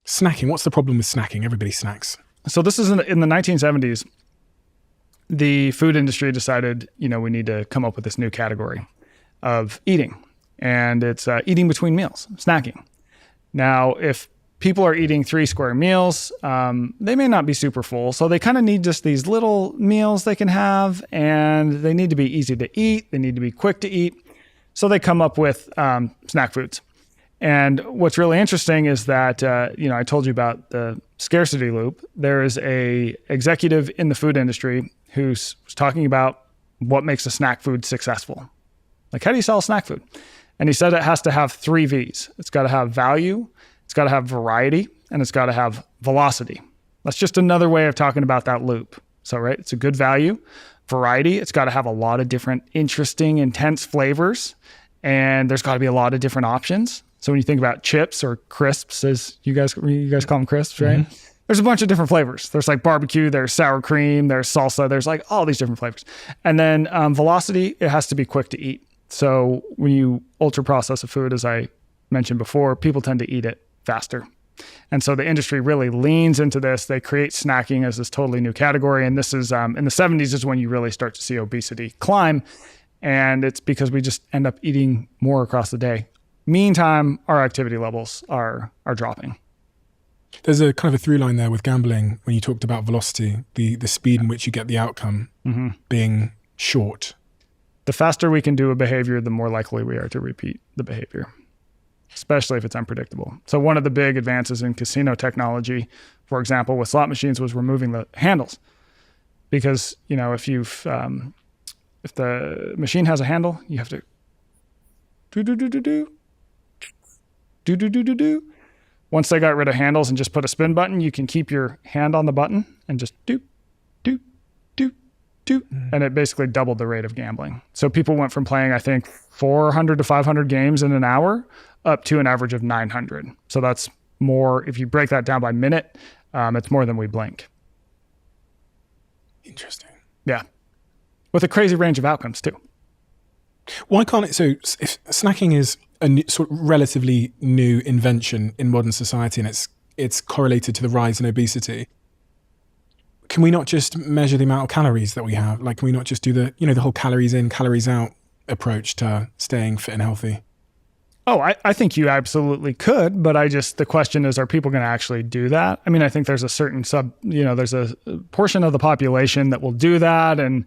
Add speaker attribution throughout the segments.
Speaker 1: Snacking. What's the problem with snacking? Everybody snacks.
Speaker 2: So this is in the 1970s. The food industry decided, we need to come up with this new category of eating. And it's eating between meals, snacking. Now, if people are eating 3 square meals, they may not be super full. So they kind of need just these little meals they can have, and they need to be easy to eat. They need to be quick to eat. So they come up with snack foods. And what's really interesting is that, I told you about the scarcity loop. There is a executive in the food industry who's talking about what makes a snack food successful. Like, how do you sell a snack food? And he said it has to have 3 V's. It's got to have value, it's got to have variety, and it's got to have velocity. That's just another way of talking about that loop. So, right, it's a good value. Variety, it's got to have a lot of different interesting, intense flavors, and there's got to be a lot of different options. So when you think about chips or crisps, as you guys call them crisps, right? Mm-hmm. There's a bunch of different flavors. There's like barbecue, there's sour cream, there's salsa, there's like all these different flavors. And then velocity, it has to be quick to eat. So when you ultra process a food, as I mentioned before, people tend to eat it faster. And so the industry really leans into this. They create snacking as this totally new category. And this is in the 70s is when you really start to see obesity climb. And it's because we just end up eating more across the day. Meantime, our activity levels are dropping.
Speaker 1: There's a kind of a through line there with gambling when you talked about velocity, the speed in which you get the outcome being short.
Speaker 2: The faster we can do a behavior, the more likely we are to repeat the behavior, especially if it's unpredictable. So one of the big advances in casino technology, for example, with slot machines, was removing the handles. Because, if the machine has a handle, you have to do. Once they got rid of handles and just put a spin button, you can keep your hand on the button and just do. And it basically doubled the rate of gambling. So people went from playing, I think, 400 to 500 games in an hour up to an average of 900. So that's more, if you break that down by minute, it's more than we blink.
Speaker 1: Interesting.
Speaker 2: Yeah. With a crazy range of outcomes too.
Speaker 1: Why can't it? So if snacking is a sort of relatively new invention in modern society and it's correlated to the rise in obesity, can we not just measure the amount of calories that we have? Like, can we not just do the whole calories in, calories out approach to staying fit and healthy?
Speaker 2: Oh, I think you absolutely could, but the question is, are people going to actually do that? I mean, I think there's a certain there's a portion of the population that will do that. And,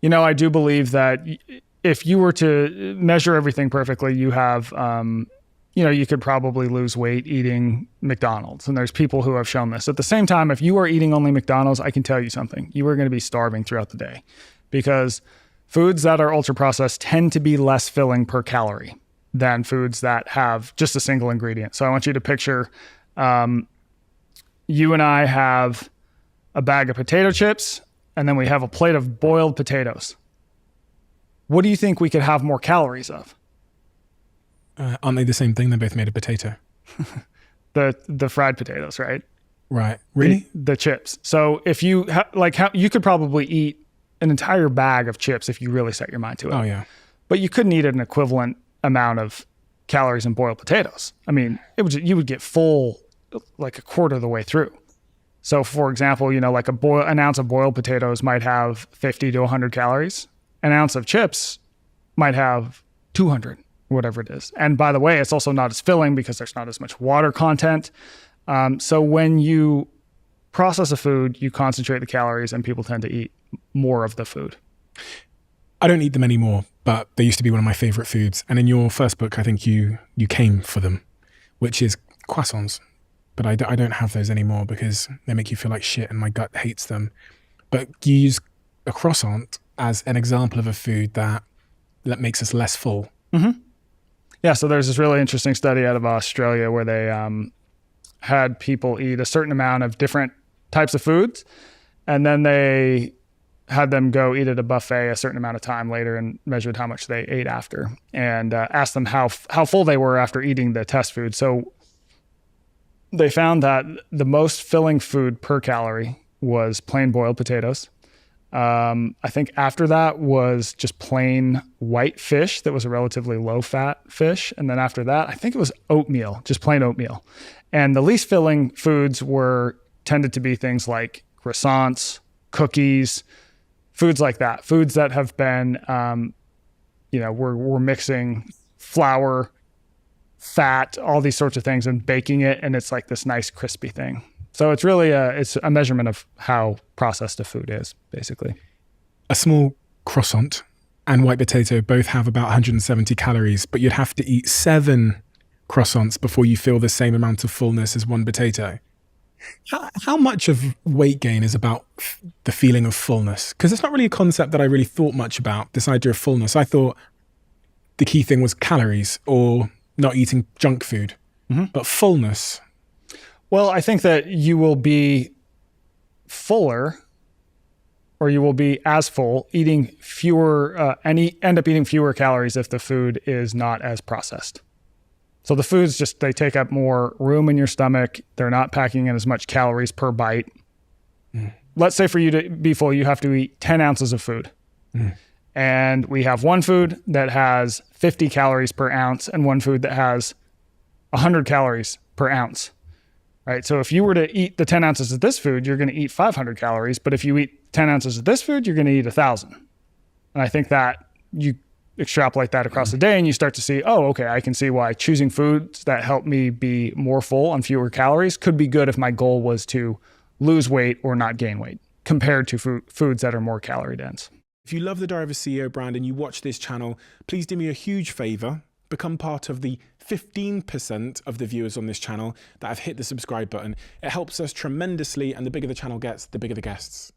Speaker 2: I do believe that if you were to measure everything perfectly, you have, you could probably lose weight eating McDonald's. And there's people who have shown this. At the same time, if you are eating only McDonald's, I can tell you something. You are going to be starving throughout the day because foods that are ultra processed tend to be less filling per calorie than foods that have just a single ingredient. So I want you to picture you and I have a bag of potato chips, and then we have a plate of boiled potatoes. What do you think we could have more calories of?
Speaker 1: Aren't they the same thing? They're both made of potato.
Speaker 2: The fried potatoes, right?
Speaker 1: Right. Really?
Speaker 2: The chips. So if you you could probably eat an entire bag of chips if you really set your mind to it.
Speaker 1: Oh yeah.
Speaker 2: But you couldn't eat an equivalent amount of calories in boiled potatoes. I mean, you would get full like a quarter of the way through. So for example, like an ounce of boiled potatoes might have 50 to 100 calories. An ounce of chips might have 200, whatever it is. And by the way, it's also not as filling because there's not as much water content. So when you process a food, you concentrate the calories and people tend to eat more of the food.
Speaker 1: I don't eat them anymore, but they used to be one of my favorite foods. And in your first book, I think you came for them, which is croissants. But I don't have those anymore because they make you feel like shit and my gut hates them. But you use a croissant as an example of a food that makes us less full.
Speaker 2: Mm-hmm. Yeah, so there's this really interesting study out of Australia where they had people eat a certain amount of different types of foods, and then they had them go eat at a buffet a certain amount of time later and measured how much they ate after, and asked them how full they were after eating the test food. So they found that the most filling food per calorie was plain boiled potatoes. I think after that was just plain white fish that was a relatively low fat fish. And then after that, I think it was oatmeal, just plain oatmeal. And the least filling foods tended to be things like croissants, cookies, foods like that. Foods that have been, we're mixing flour, fat, all these sorts of things and baking it. And it's like this nice crispy thing. So it's really it's a measurement of how processed a food is, basically.
Speaker 1: A small croissant and white potato both have about 170 calories, but you'd have to eat 7 croissants before you feel the same amount of fullness as one potato. How much of weight gain is about the feeling of fullness? Because it's not really a concept that I really thought much about, this idea of fullness. I thought the key thing was calories or not eating junk food. Mm-hmm. But fullness...
Speaker 2: Well, I think that you will be fuller, or you will be as full, eating fewer, end up eating fewer calories if the food is not as processed. So the foods they take up more room in your stomach. They're not packing in as much calories per bite. Mm. Let's say for you to be full, you have to eat 10 ounces of food. Mm. And we have one food that has 50 calories per ounce and one food that has 100 calories per ounce. Right. So if you were to eat the 10 ounces of this food, you're going to eat 500 calories. But if you eat 10 ounces of this food, you're going to eat 1,000. And I think that you extrapolate that across the day and you start to see, oh, okay, I can see why choosing foods that help me be more full on fewer calories could be good if my goal was to lose weight or not gain weight compared to foods that are more calorie dense.
Speaker 1: If you love the Diary of a CEO brand and you watch this channel, please do me a huge favor. Become part of the 15% of the viewers on this channel that have hit the subscribe button. It helps us tremendously, and the bigger the channel gets, the bigger the guests.